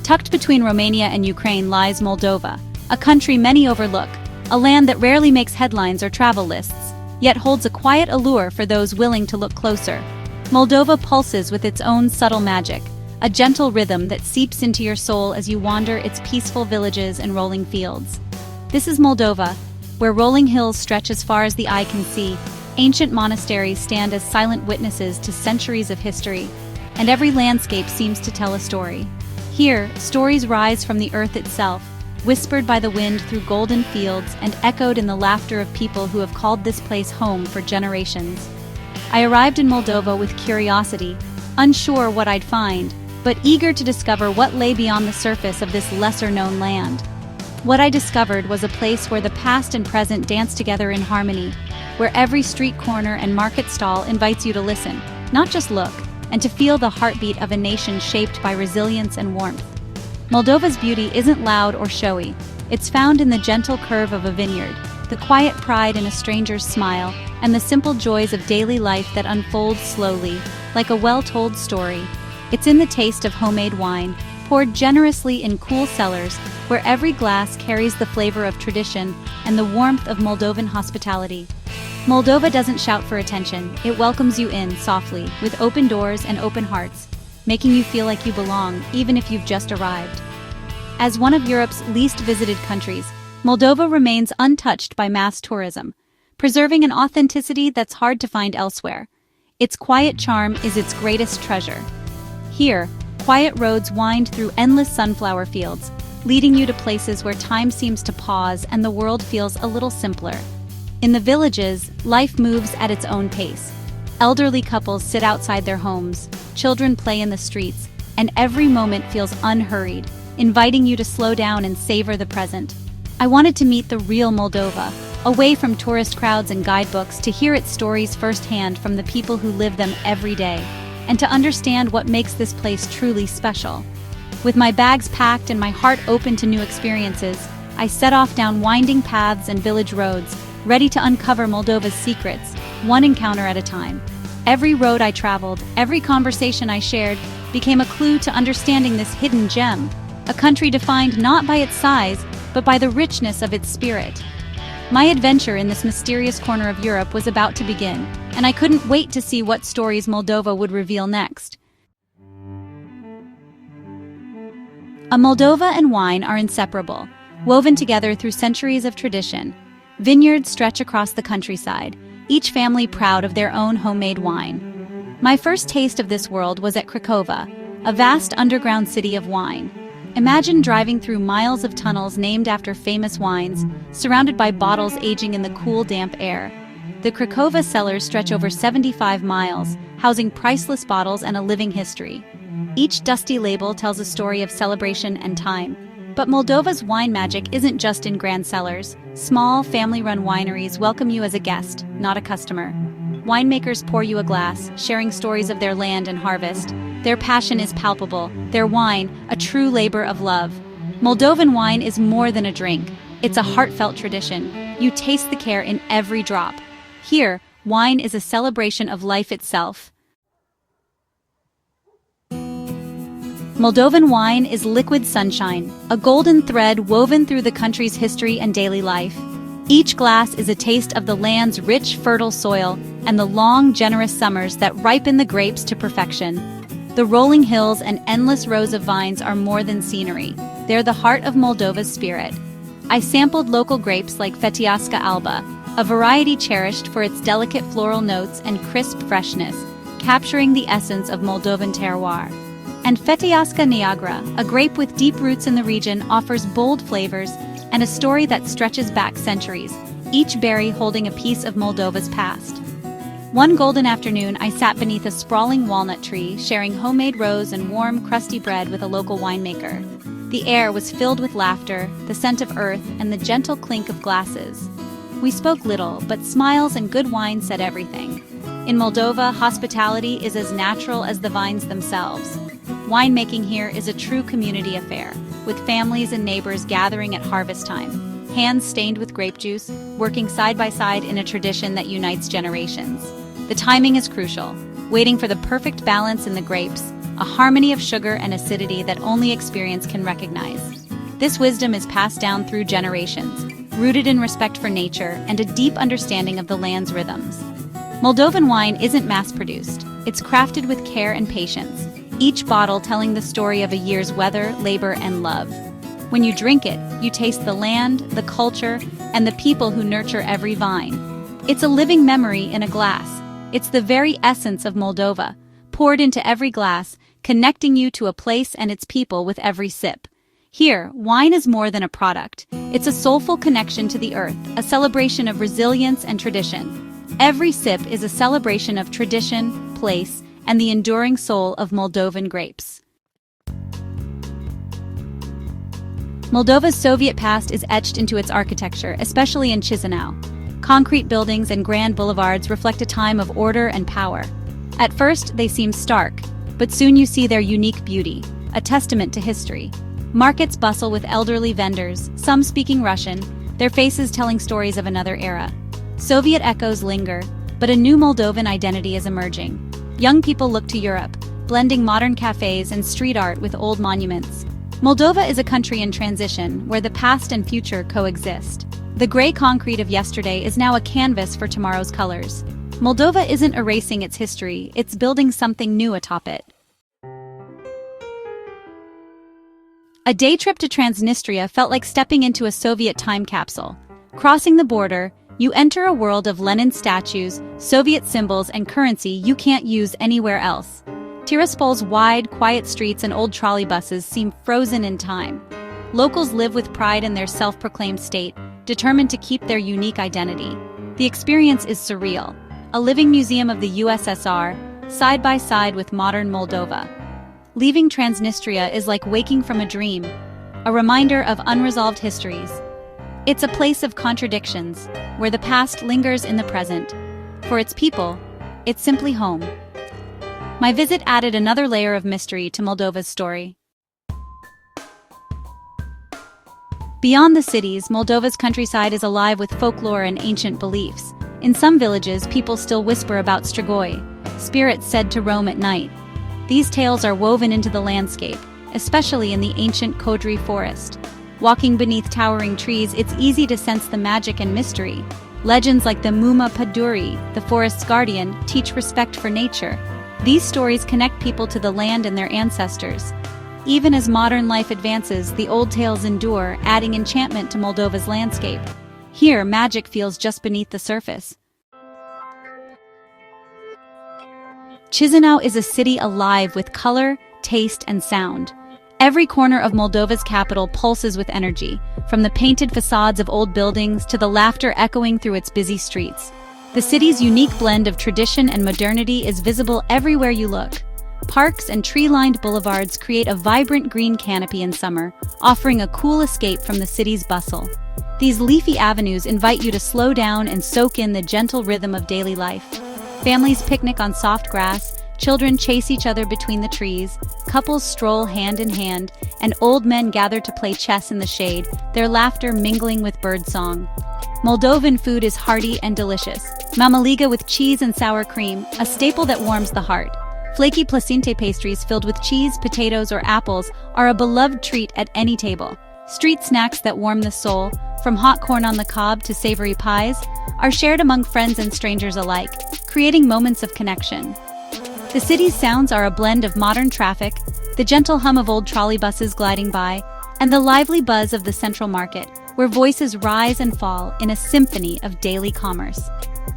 Tucked between Romania and Ukraine lies Moldova, a country many overlook, a land that rarely makes headlines or travel lists, yet holds a quiet allure for those willing to look closer. Moldova pulses with its own subtle magic, a gentle rhythm that seeps into your soul as you wander its peaceful villages and rolling fields. This is Moldova, where rolling hills stretch as far as the eye can see, ancient monasteries stand as silent witnesses to centuries of history, and every landscape seems to tell a story. Here, stories rise from the earth itself, whispered by the wind through golden fields and echoed in the laughter of people who have called this place home for generations. I arrived in Moldova with curiosity, unsure what I'd find, but eager to discover what lay beyond the surface of this lesser-known land. What I discovered was a place where the past and present dance together in harmony, where every street corner and market stall invites you to listen, not just look, and to feel the heartbeat of a nation shaped by resilience and warmth. Moldova's beauty isn't loud or showy. It's found in the gentle curve of a vineyard, the quiet pride in a stranger's smile, and the simple joys of daily life that unfold slowly, like a well-told story. It's in the taste of homemade wine, poured generously in cool cellars, where every glass carries the flavor of tradition and the warmth of Moldovan hospitality. Moldova doesn't shout for attention, it welcomes you in softly, with open doors and open hearts, making you feel like you belong, even if you've just arrived. As one of Europe's least visited countries, Moldova remains untouched by mass tourism, preserving an authenticity that's hard to find elsewhere. Its quiet charm is its greatest treasure. Here, quiet roads wind through endless sunflower fields, leading you to places where time seems to pause and the world feels a little simpler. In the villages, life moves at its own pace. Elderly couples sit outside their homes, children play in the streets, and every moment feels unhurried, inviting you to slow down and savor the present. I wanted to meet the real Moldova, away from tourist crowds and guidebooks, to hear its stories firsthand from the people who live them every day, and to understand what makes this place truly special. With my bags packed and my heart open to new experiences, I set off down winding paths and village roads, ready to uncover Moldova's secrets, one encounter at a time. Every road I traveled, every conversation I shared, became a clue to understanding this hidden gem, a country defined not by its size, but by the richness of its spirit. My adventure in this mysterious corner of Europe was about to begin, and I couldn't wait to see what stories Moldova would reveal next. Moldova and wine are inseparable, woven together through centuries of tradition. Vineyards stretch across the countryside, each family proud of their own homemade wine. My first taste of this world was at Cracovia, a vast underground city of wine. Imagine driving through miles of tunnels named after famous wines, surrounded by bottles aging in the cool, damp air. The Cracovia cellars stretch over 75 miles, housing priceless bottles and a living history. Each dusty label tells a story of celebration and time. But Moldova's wine magic isn't just in grand cellars. Small, family-run wineries welcome you as a guest, not a customer. Winemakers pour you a glass, sharing stories of their land and harvest. Their passion is palpable, their wine, a true labor of love. Moldovan wine is more than a drink. It's a heartfelt tradition. You taste the care in every drop. Here, wine is a celebration of life itself. Moldovan wine is liquid sunshine, a golden thread woven through the country's history and daily life. Each glass is a taste of the land's rich, fertile soil and the long, generous summers that ripen the grapes to perfection. The rolling hills and endless rows of vines are more than scenery. They're the heart of Moldova's spirit. I sampled local grapes like Fetiasca alba, a variety cherished for its delicate floral notes and crisp freshness, capturing the essence of Moldovan terroir. And Fetiasca Niagara, a grape with deep roots in the region, offers bold flavors and a story that stretches back centuries, each berry holding a piece of Moldova's past. One golden afternoon, I sat beneath a sprawling walnut tree, sharing homemade roes and warm, crusty bread with a local winemaker. The air was filled with laughter, the scent of earth, and the gentle clink of glasses. We spoke little, but smiles and good wine said everything. In Moldova, hospitality is as natural as the vines themselves. Winemaking here is a true community affair, with families and neighbors gathering at harvest time, hands stained with grape juice, working side by side in a tradition that unites generations. The timing is crucial, waiting for the perfect balance in the grapes, a harmony of sugar and acidity that only experience can recognize. This wisdom is passed down through generations, rooted in respect for nature and a deep understanding of the land's rhythms. Moldovan wine isn't mass-produced. It's crafted with care and patience, each bottle telling the story of a year's weather, labor, and love. When you drink it, you taste the land, the culture, and the people who nurture every vine. It's a living memory in a glass. It's the very essence of Moldova, poured into every glass, connecting you to a place and its people with every sip. Here, wine is more than a product. It's a soulful connection to the earth, a celebration of resilience and tradition. Every sip is a celebration of tradition, place, and the enduring soul of Moldovan grapes. Moldova's Soviet past is etched into its architecture, especially in Chisinau. Concrete buildings and grand boulevards reflect a time of order and power. At first, they seem stark, but soon you see their unique beauty, a testament to history. Markets bustle with elderly vendors, some speaking Russian, their faces telling stories of another era. Soviet echoes linger, but a new Moldovan identity is emerging. Young people look to Europe, blending modern cafes and street art with old monuments. Moldova is a country in transition, where the past and future coexist. The gray concrete of yesterday is now a canvas for tomorrow's colors. Moldova isn't erasing its history, it's building something new atop it. A day trip to Transnistria felt like stepping into a Soviet time capsule. Crossing the border, you enter a world of Lenin statues, Soviet symbols, and currency you can't use anywhere else. Tiraspol's wide, quiet streets and old trolley buses seem frozen in time. Locals live with pride in their self-proclaimed state, determined to keep their unique identity. The experience is surreal, a living museum of the USSR, side by side with modern Moldova. Leaving Transnistria is like waking from a dream, a reminder of unresolved histories. It's a place of contradictions, where the past lingers in the present. For its people, it's simply home. My visit added another layer of mystery to Moldova's story. Beyond the cities, Moldova's countryside is alive with folklore and ancient beliefs. In some villages, people still whisper about Strigoi, spirits said to roam at night. These tales are woven into the landscape, especially in the ancient Kodri forest. Walking beneath towering trees, it's easy to sense the magic and mystery. Legends like the Muma Paduri, the forest's guardian, teach respect for nature. These stories connect people to the land and their ancestors. Even as modern life advances, the old tales endure, adding enchantment to Moldova's landscape. Here, magic feels just beneath the surface. Chisinau is a city alive with color, taste, and sound. Every corner of Moldova's capital pulses with energy, from the painted facades of old buildings to the laughter echoing through its busy streets. The city's unique blend of tradition and modernity is visible everywhere you look. Parks and tree-lined boulevards create a vibrant green canopy in summer, offering a cool escape from the city's bustle. These leafy avenues invite you to slow down and soak in the gentle rhythm of daily life. Families picnic on soft grass, children chase each other between the trees, couples stroll hand in hand, and old men gather to play chess in the shade, their laughter mingling with birdsong. Moldovan food is hearty and delicious. Mamaliga with cheese and sour cream, a staple that warms the heart. Flaky placente pastries filled with cheese, potatoes, or apples are a beloved treat at any table. Street snacks that warm the soul, from hot corn on the cob to savory pies, are shared among friends and strangers alike, creating moments of connection. The city's sounds are a blend of modern traffic, the gentle hum of old trolley buses gliding by, and the lively buzz of the central market, where voices rise and fall in a symphony of daily commerce.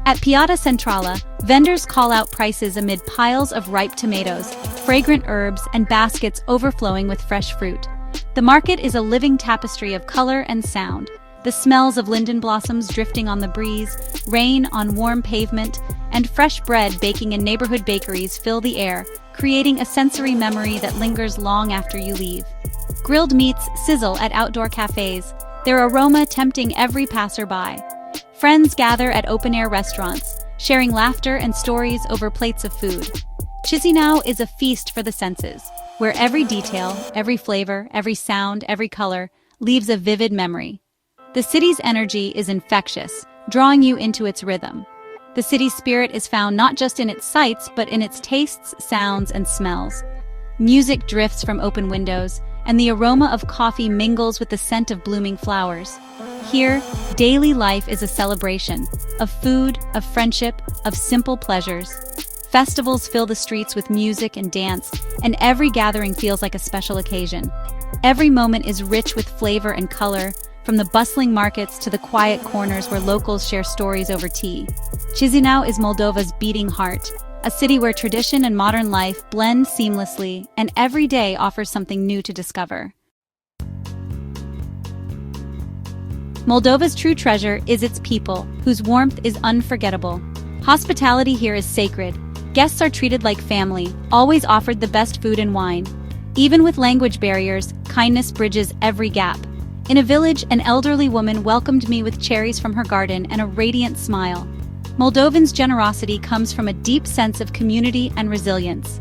At Piazza Centrala, vendors call out prices amid piles of ripe tomatoes, fragrant herbs, and baskets overflowing with fresh fruit. The market is a living tapestry of color and sound. The smells of linden blossoms drifting on the breeze, rain on warm pavement, and fresh bread baking in neighborhood bakeries fill the air, creating a sensory memory that lingers long after you leave. Grilled meats sizzle at outdoor cafes, their aroma tempting every passerby. Friends gather at open-air restaurants, sharing laughter and stories over plates of food. Chisinau is a feast for the senses, where every detail, every flavor, every sound, every color leaves a vivid memory. The city's energy is infectious, drawing you into its rhythm. The city's spirit is found not just in its sights, but in its tastes, sounds, and smells. Music drifts from open windows, and the aroma of coffee mingles with the scent of blooming flowers. Here, daily life is a celebration of food, of friendship, of simple pleasures. Festivals fill the streets with music and dance, and every gathering feels like a special occasion. Every moment is rich with flavor and color, from the bustling markets to the quiet corners where locals share stories over tea. Chisinau is Moldova's beating heart, a city where tradition and modern life blend seamlessly, and every day offers something new to discover. Moldova's true treasure is its people, whose warmth is unforgettable. Hospitality here is sacred. Guests are treated like family, always offered the best food and wine. Even with language barriers, kindness bridges every gap. In a village, an elderly woman welcomed me with cherries from her garden and a radiant smile. Moldovans' generosity comes from a deep sense of community and resilience.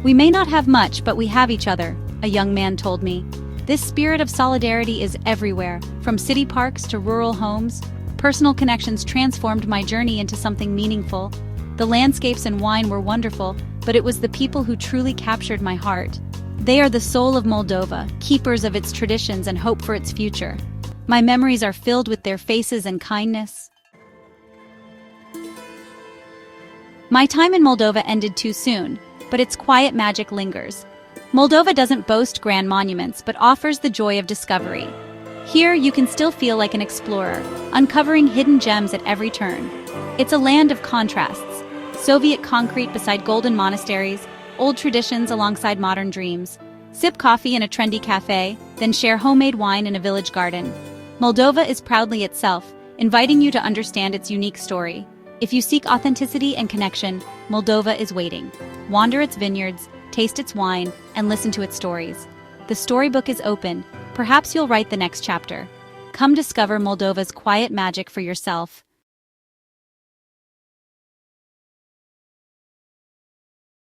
"We may not have much, but we have each other," a young man told me. This spirit of solidarity is everywhere, from city parks to rural homes. Personal connections transformed my journey into something meaningful. The landscapes and wine were wonderful, but it was the people who truly captured my heart. They are the soul of Moldova, keepers of its traditions and hope for its future. My memories are filled with their faces and kindness. My time in Moldova ended too soon, but its quiet magic lingers. Moldova doesn't boast grand monuments, but offers the joy of discovery. Here, you can still feel like an explorer, uncovering hidden gems at every turn. It's a land of contrasts: Soviet concrete beside golden monasteries, old traditions alongside modern dreams. Sip coffee in a trendy cafe, then share homemade wine in a village garden. Moldova is proudly itself, inviting you to understand its unique story. If you seek authenticity and connection, Moldova is waiting. Wander its vineyards, taste its wine, and listen to its stories. The storybook is open. Perhaps you'll write the next chapter. Come discover Moldova's quiet magic for yourself.